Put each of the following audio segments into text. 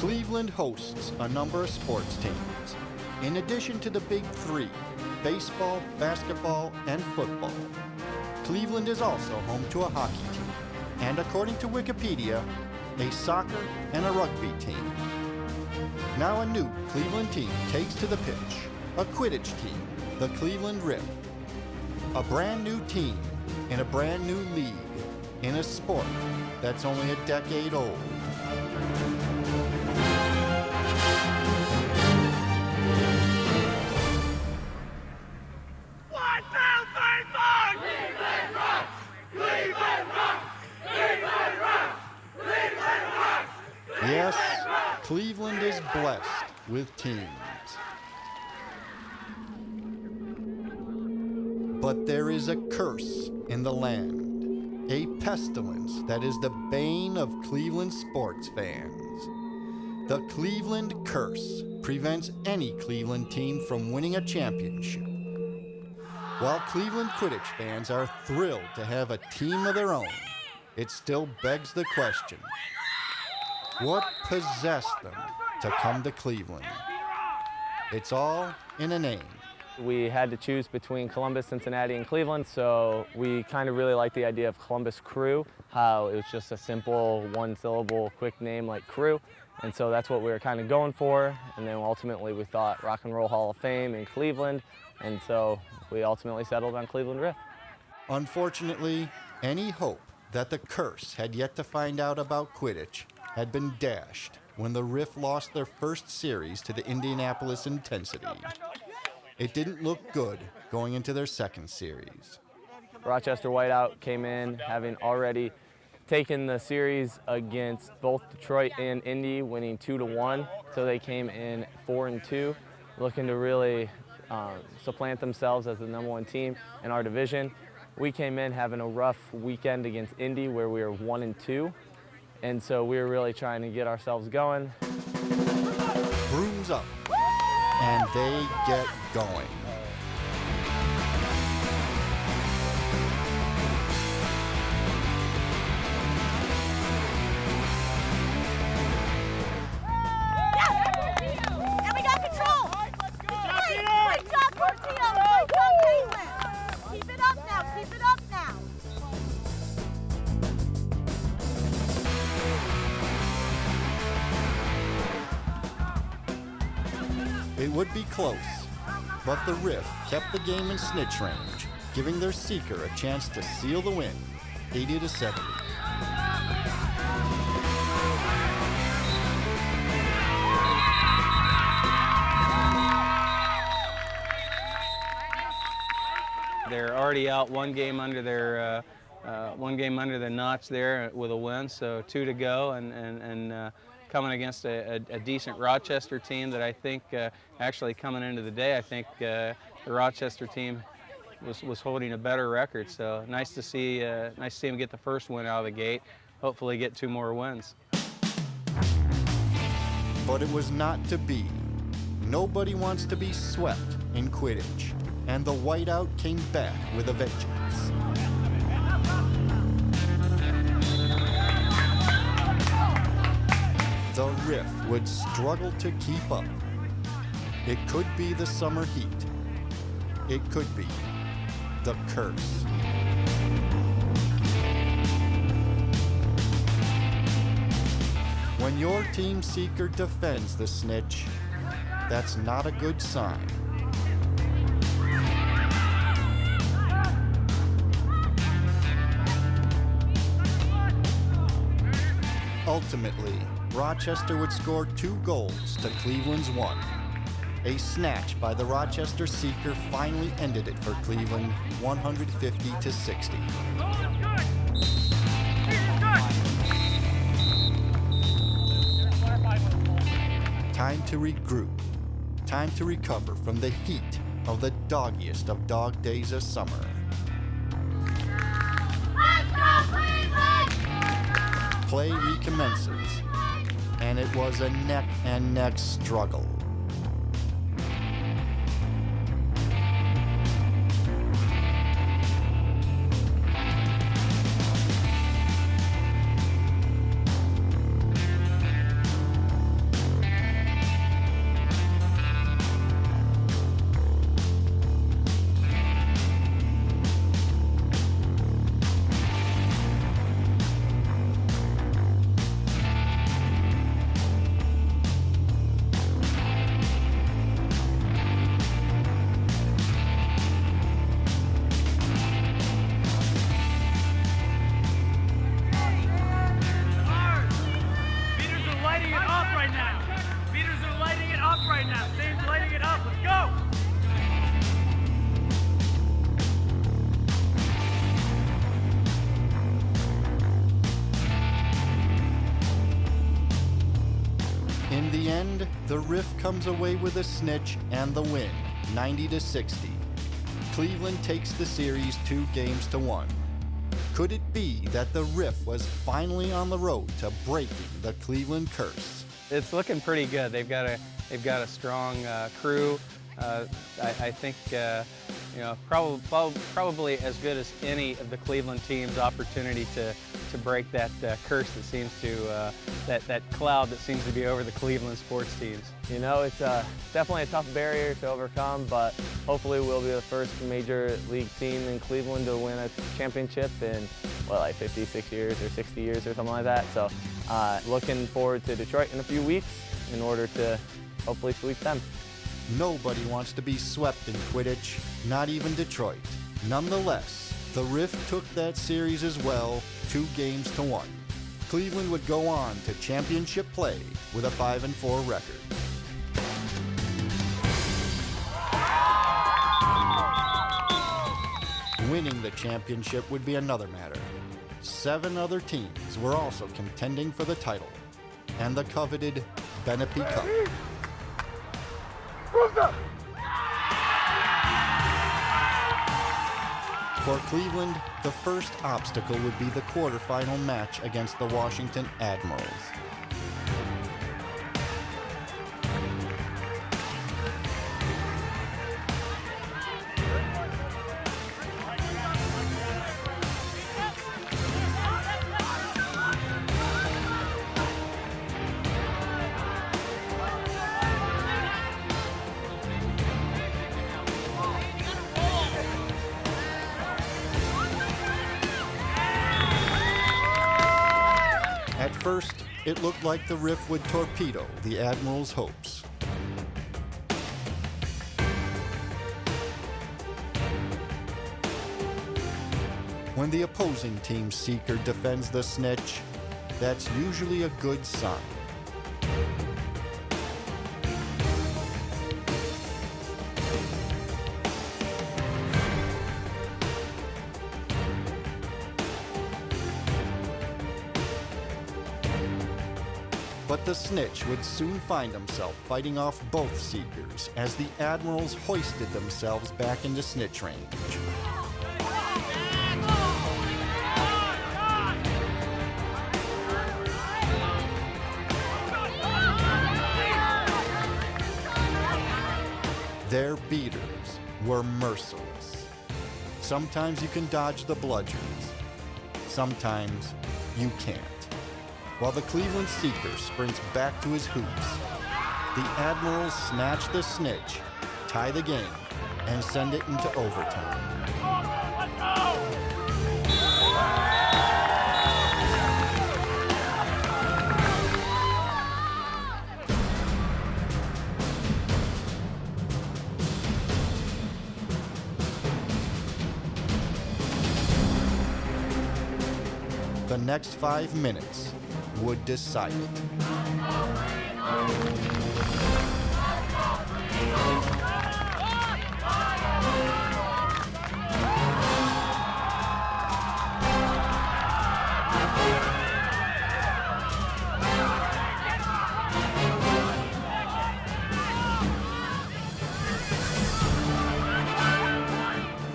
Cleveland hosts a number of sports teams. In addition to the big three, baseball, basketball, and football, Cleveland is also home to a hockey team, and according to Wikipedia, a soccer and a rugby team. Now a new Cleveland team takes to the pitch, a Quidditch team, the Cleveland Riff. A brand new team in a brand new league in a sport that's only a decade old. Yes, Cleveland is blessed with teams. But there is a curse in the land, a pestilence that is the bane of Cleveland sports fans. The Cleveland curse prevents any Cleveland team from winning a championship. While Cleveland Quidditch fans are thrilled to have a team of their own, it still begs the question, what possessed them to come to Cleveland? It's all in a name. We had to choose between Columbus, Cincinnati, and Cleveland, so we kind of really liked the idea of Columbus Crew, how it was just a simple one-syllable quick name like Crew, and so that's what we were kind of going for, and then ultimately we thought Rock and Roll Hall of Fame in Cleveland, and so we ultimately settled on Cleveland Riff. Unfortunately, any hope that the curse had yet to find out about Quidditch had been dashed when the Riff lost their first series to the Indianapolis Intensity. It didn't look good going into their second series. Rochester Whiteout came in having already taken the series against both Detroit and Indy, winning 2-1. So they came in 4-2, looking to really supplant themselves as the #1 team in our division. We came in having a rough weekend against Indy where we were 1-2. And so we were really trying to get ourselves going. Brooms up, and they get going. And we got control! Great job, Portillo! Great job, Caitlin! Keep it up now, keep it up now! It would be close, but the Riff kept the game in snitch range, giving their seeker a chance to seal the win, 80-70. They're already out one game under their notch there with a win, so 2 to go, and coming against a decent Rochester team that I think, actually coming into the day, I think the Rochester team was holding a better record. So nice to see him get the first win out of the gate. Hopefully get 2 more wins. But it was not to be. Nobody wants to be swept in Quidditch, and the Whiteout came back with a vengeance. The Riff would struggle to keep up. It could be the summer heat. It could be the curse. When your team seeker defends the snitch, that's not a good sign. Ultimately, Rochester would score 2 goals to Cleveland's 1. A snatch by the Rochester seeker finally ended it for Cleveland, 150-60. Time to regroup. Time to recover from the heat of the doggiest of dog days of summer. Play recommences, and it was a neck-and-neck struggle. up right now. Beaters are lighting it up right now. Same's lighting it up. Let's go. In the end, the Riff comes away with a snitch and the win, 90-60. Cleveland takes the series 2-1. Could it be that the Riff was finally on the road to breaking the Cleveland curse? It's looking pretty good. They've got a strong crew. I think probably as good as any of the Cleveland teams' opportunity to break that curse that seems to that cloud that seems to be over the Cleveland sports teams. You know, it's definitely a tough barrier to overcome, but hopefully we'll be the first Major League team in Cleveland to win a championship in, well, like 56 years or 60 years or something like that. So looking forward to Detroit in a few weeks in order to hopefully sweep them. Nobody wants to be swept in Quidditch, not even Detroit. Nonetheless, the Riff took that series as well, 2-1. Cleveland would go on to championship play with a 5-4 record. Winning the championship would be another matter. 7 other teams were also contending for the title and the coveted Benepi Cup. For Cleveland, the first obstacle would be the quarterfinal match against the Washington Admirals. At first, it looked like the Riff would torpedo the Admirals' hopes. When the opposing team's seeker defends the snitch, that's usually a good sign. But the snitch would soon find himself fighting off both seekers as the Admirals hoisted themselves back into snitch range. Their beaters were merciless. Sometimes you can dodge the bludgeons. Sometimes you can't. While the Cleveland seeker sprints back to his hoops, the Admirals snatch the snitch, tie the game, and send it into overtime. The next 5 minutes would decide it.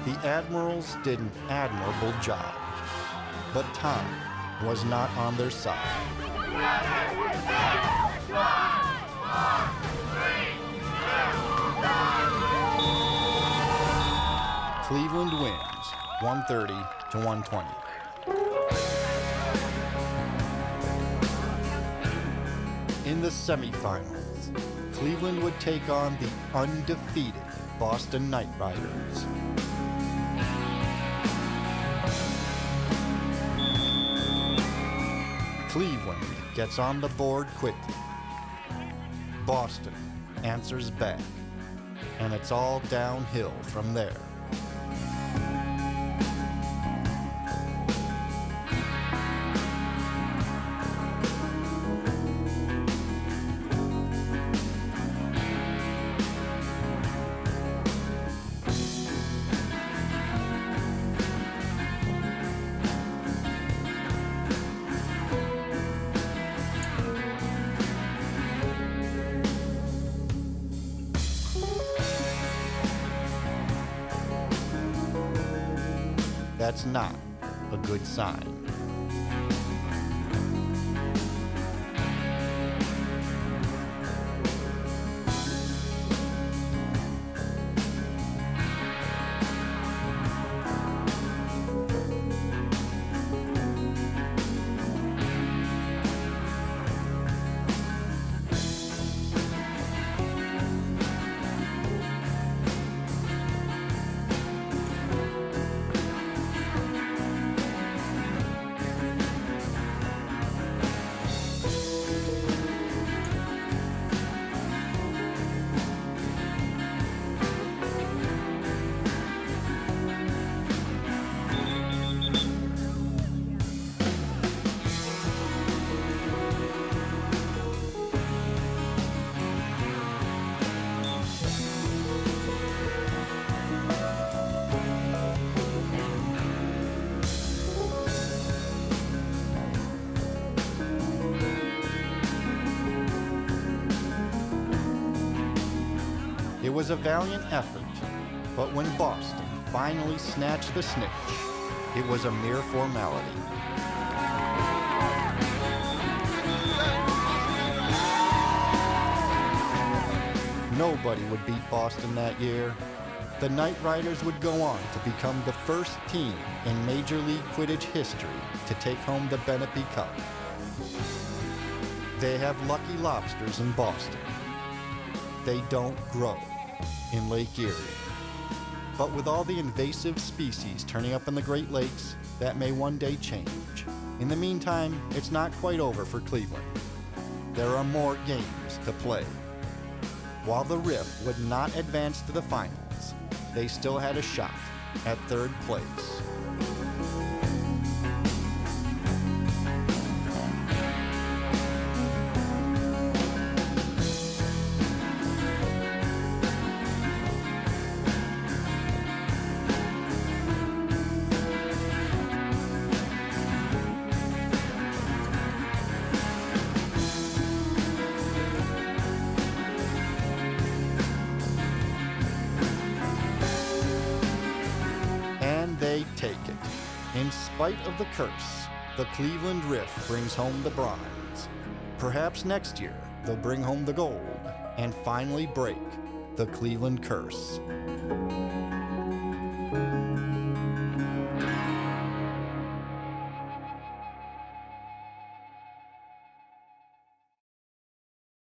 The Admirals did an admirable job, but time was not on their side. Cleveland wins 130-120. In the semifinals, Cleveland would take on the undefeated Boston Knight Riders. Cleveland gets on the board quickly. Boston answers back, and it's all downhill from there. that's not a good sign. It was a valiant effort, but when Boston finally snatched the snitch, it was a mere formality. Nobody would beat Boston that year. The Knight Riders would go on to become the first team in Major League Quidditch history to take home the Benepi Cup. They have lucky lobsters in Boston. They don't grow in Lake Erie. But with all the invasive species turning up in the Great Lakes, that may one day change. In the meantime, it's not quite over for Cleveland. There are more games to play. While the Riff would not advance to the finals, they still had a shot at third place. They take it. In spite of the curse, the Cleveland Riff brings home the bronze. Perhaps next year they'll bring home the gold and finally break the Cleveland curse.